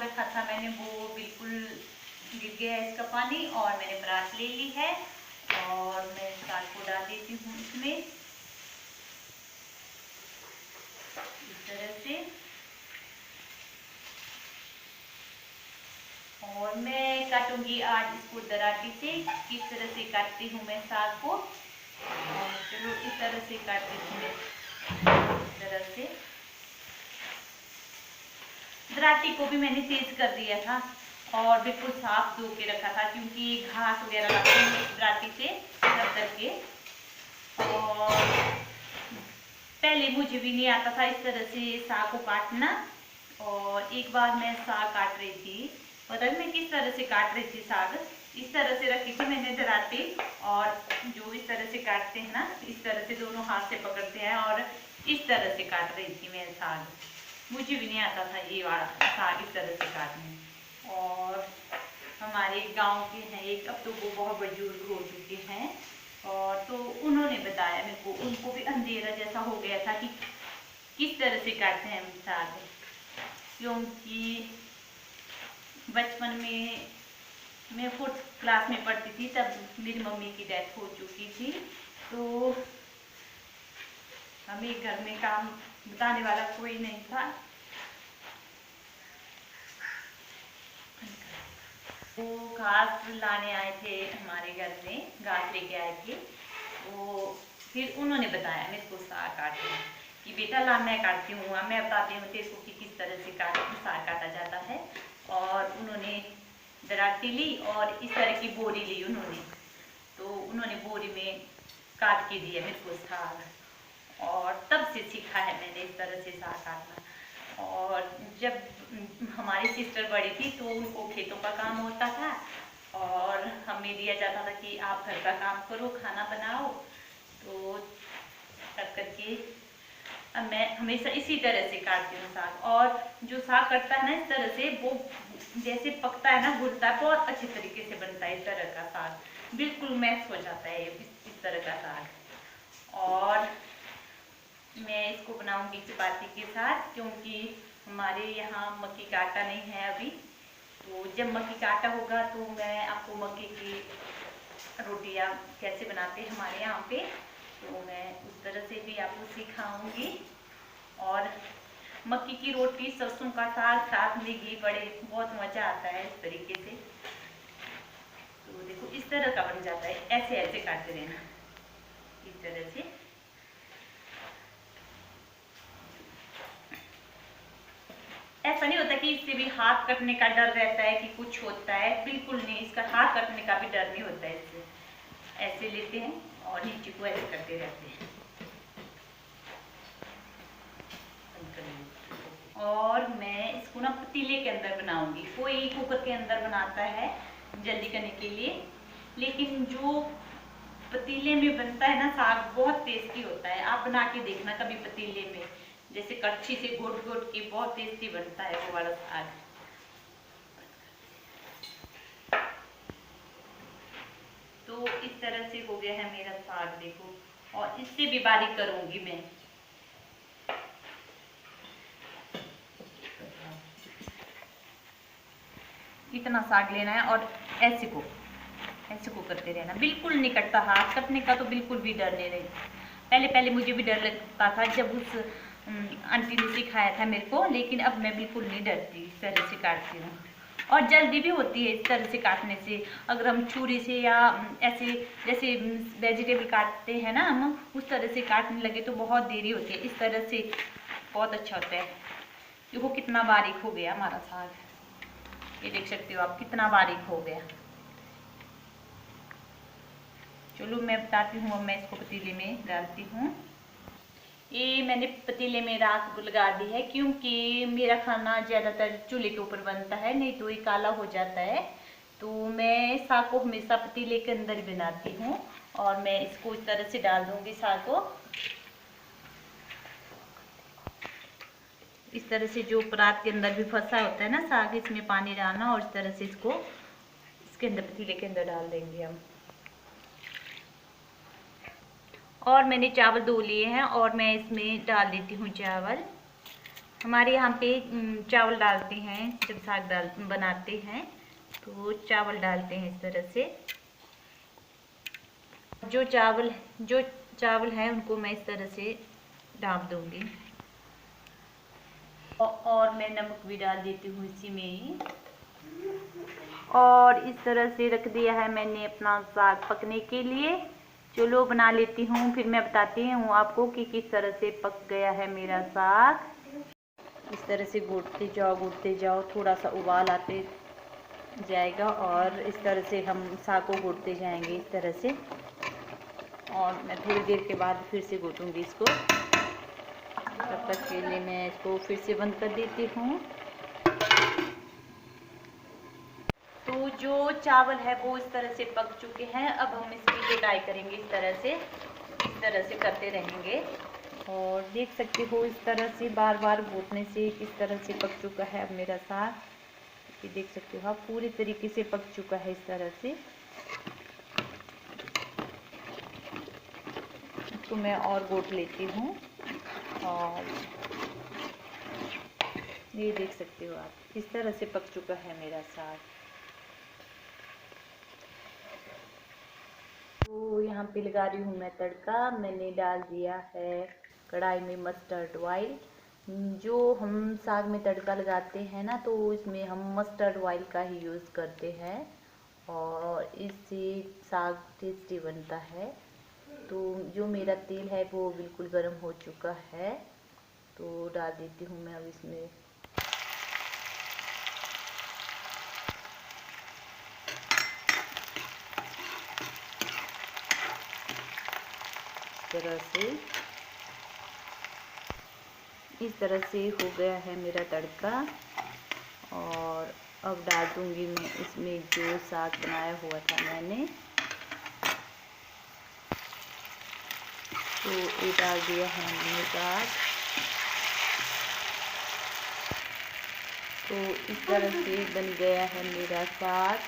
साग रखा था मैंने वो बिल्कुल गिर गया है इसका पानी, और मैंने परात ले ली है और मैं साग को डाल देती हूँ इसमें इस तरह से। और मैं काटूंगी आज इसको दराटी से, किस तरह से काटती हूँ मैं साग को। और चलो इस तरह से काट देती हूँ इस तरह से। दराटी को भी मैंने तेज कर दिया था और बिल्कुल साफ धो के रखा था, क्योंकि घास वगैरह लगते हैं दराटी से कर करके। और पहले मुझे भी नहीं आता था इस तरह से साग को काटना। और एक बार मैं साग काट रही थी, पता है मैं किस तरह से काट रही थी साग, इस तरह से रखी थी मैंने दराटी, और जो इस तरह से काटते हैं ना, इस तरह से दोनों हाथ से पकड़ते हैं और इस तरह से काट रही थी मैं साग। मुझे भी नहीं आता था ये वाला साग इस तरह से काटने। और हमारे गांव के हैं एक, अब तो वो बहुत बुजुर्ग हो चुके हैं, और तो उन्होंने बताया मेरे को, उनको भी अंधेरा जैसा हो गया था कि किस तरह से काटते हैं साग। क्योंकि बचपन में मैं 4th क्लास में पढ़ती थी तब मेरी मम्मी की डेथ हो चुकी थी, तो हमें घर में काम बताने वाला कोई नहीं था। वो घास लाने आए थे हमारे घर में, घास लेके आए थे, वो फिर उन्होंने बताया मेरे को साग काटना कि बेटा ला मैं काटती हूँ, मैं बताती हूँ तेरे को कि किस तरह से साग काटा जाता है। और उन्होंने दराटी ली और इस तरह की बोरी ली उन्होंने, तो उन्होंने बोरी में काट के दिया मेरे को साग, और तब से सीखा है मैंने इस तरह से साग काटना। और जब हमारी सिस्टर बड़ी थी तो उनको खेतों का काम होता था और हमें दिया जाता था कि आप घर का काम करो, खाना बनाओ, तो कर करके अब मैं हमेशा इसी तरह से काटती हूँ साग। और जो साग कटता है ना इस तरह से, वो जैसे पकता है ना, घुलता है, बहुत अच्छे तरीके से बनता है इस तरह का साग, बिल्कुल मैच हो जाता है इस तरह का साग। और मैं इसको बनाऊंगी चपाती के साथ, क्योंकि हमारे यहाँ मक्की का आटा नहीं है अभी, तो जब मक्की का आटा होगा तो मैं आपको मक्की की रोटियाँ कैसे बनाते हैं हमारे यहाँ पे, तो मैं उस तरह से भी आपको सिखाऊंगी। और मक्की की रोटी, सरसों का साग, साथ में घी पड़े, बहुत मज़ा आता है इस तरीके से। तो देखो इस तरह का बन जाता है, ऐसे ऐसे काटते रहना इस तरह से। ऐसा नहीं होता कि इससे भी हाथ कटने का डर रहता है कि कुछ होता है, बिल्कुल नहीं, इसका हाथ कटने का भी डर नहीं होता है इससे। ऐसे लेते हैं और नीचे को ऐसे करते रहते हैं। और मैं इसको ना पतीले के अंदर बनाऊंगी, कोई कुकर के अंदर बनाता है जल्दी करने के लिए, लेकिन जो पतीले में बनता है ना साग, बहुत टेस्टी होता है। आप बना के देखना कभी पतीले में, जैसे कड़छी से घोट घोट के, बहुत टेस्टी बनता है वो वाला साग। तो इस तरह से हो गया है मेरा साग देखो, और इससे भी बारीक करूंगी मैं। इतना साग लेना है और ऐसे को करते रहना, बिल्कुल नहीं कटता, हाथ कटने का तो बिल्कुल भी डर नहीं रही। पहले पहले मुझे भी डर लगता था जब उस आंटी ने सिखाया था मेरे को, लेकिन अब मैं बिल्कुल नहीं डरती, इस तरह से काटती हूँ। और जल्दी भी होती है इस तरह से काटने से। अगर हम छुरी से या ऐसे जैसे वेजिटेबल काटते हैं ना हम, उस तरह से काटने लगे तो बहुत देरी होती है, इस तरह से बहुत अच्छा होता है। देखो कितना बारीक हो गया हमारा साग, ये देख सकते हो आप कितना बारीक हो गया। चलो मैं बताती हूँ, अब मैं इसको पतीले में डालती हूँ। ये मैंने पतीले में राख लगा दी है, क्योंकि मेरा खाना ज़्यादातर चूल्हे के ऊपर बनता है, नहीं तो ये काला हो जाता है। तो मैं साग को हमेशा पतीले के अंदर ही बनाती हूँ, और मैं इसको इस तरह से डाल दूँगी साग को। इस तरह से जो परात के अंदर भी फंसा होता है ना साग, इसमें पानी डालना और इस तरह से इसको इसके अंदर पतीले के अंदर डाल देंगे हम। और मैंने चावल धो लिए हैं और मैं इसमें डाल देती हूँ चावल। हमारे यहाँ पे चावल डालते हैं जब साग बनाते हैं, तो चावल डालते हैं इस तरह से। जो चावल है उनको मैं इस तरह से डाल दूंगी, और मैं नमक भी डाल देती हूँ इसी में ही। और इस तरह से रख दिया है मैंने अपना साग पकने के लिए। चलो बना लेती हूँ, फिर मैं बताती हूँ आपको कि किस तरह से पक गया है मेरा साग। इस तरह से घोटते जाओ, थोड़ा सा उबाल आते जाएगा, और इस तरह से हम साग को घोटते जाएंगे इस तरह से। और मैं थोड़ी देर के बाद फिर से घोटूंगी इसको। तब तक के लिए मैं इसको फिर से बंद कर देती हूँ। तो जो चावल है वो इस तरह से पक चुके हैं। अब हम इसकी गुड़ाई करेंगे इस तरह से करते रहेंगे। और देख सकते हो इस तरह से बार बार घोटने से किस तरह से पक चुका है अब मेरा साग। ये देख सकते हो आप, पूरी तरीके से पक चुका है इस तरह से। इसको मैं और घोट लेती हूँ। और ये देख सकते हो आप, इस तरह से पक चुका है मेरा साग। तो यहाँ पे लगा रही हूँ मैं तड़का। मैंने डाल दिया है कढ़ाई में मस्टर्ड ऑयल। जो हम साग में तड़का लगाते हैं ना, तो इसमें हम मस्टर्ड ऑयल का ही यूज़ करते हैं, और इससे साग टेस्टी बनता है। तो जो मेरा तेल है वो बिल्कुल गर्म हो चुका है, तो डाल देती हूँ मैं अब इसमें इस तरह से हो गया है मेरा तड़का। और अब डाल दूंगी मैं इसमें जो साग बनाया हुआ था मैंने, तो ये डाल दिया है हमने साग। तो इस तरह से बन गया है मेरा साग।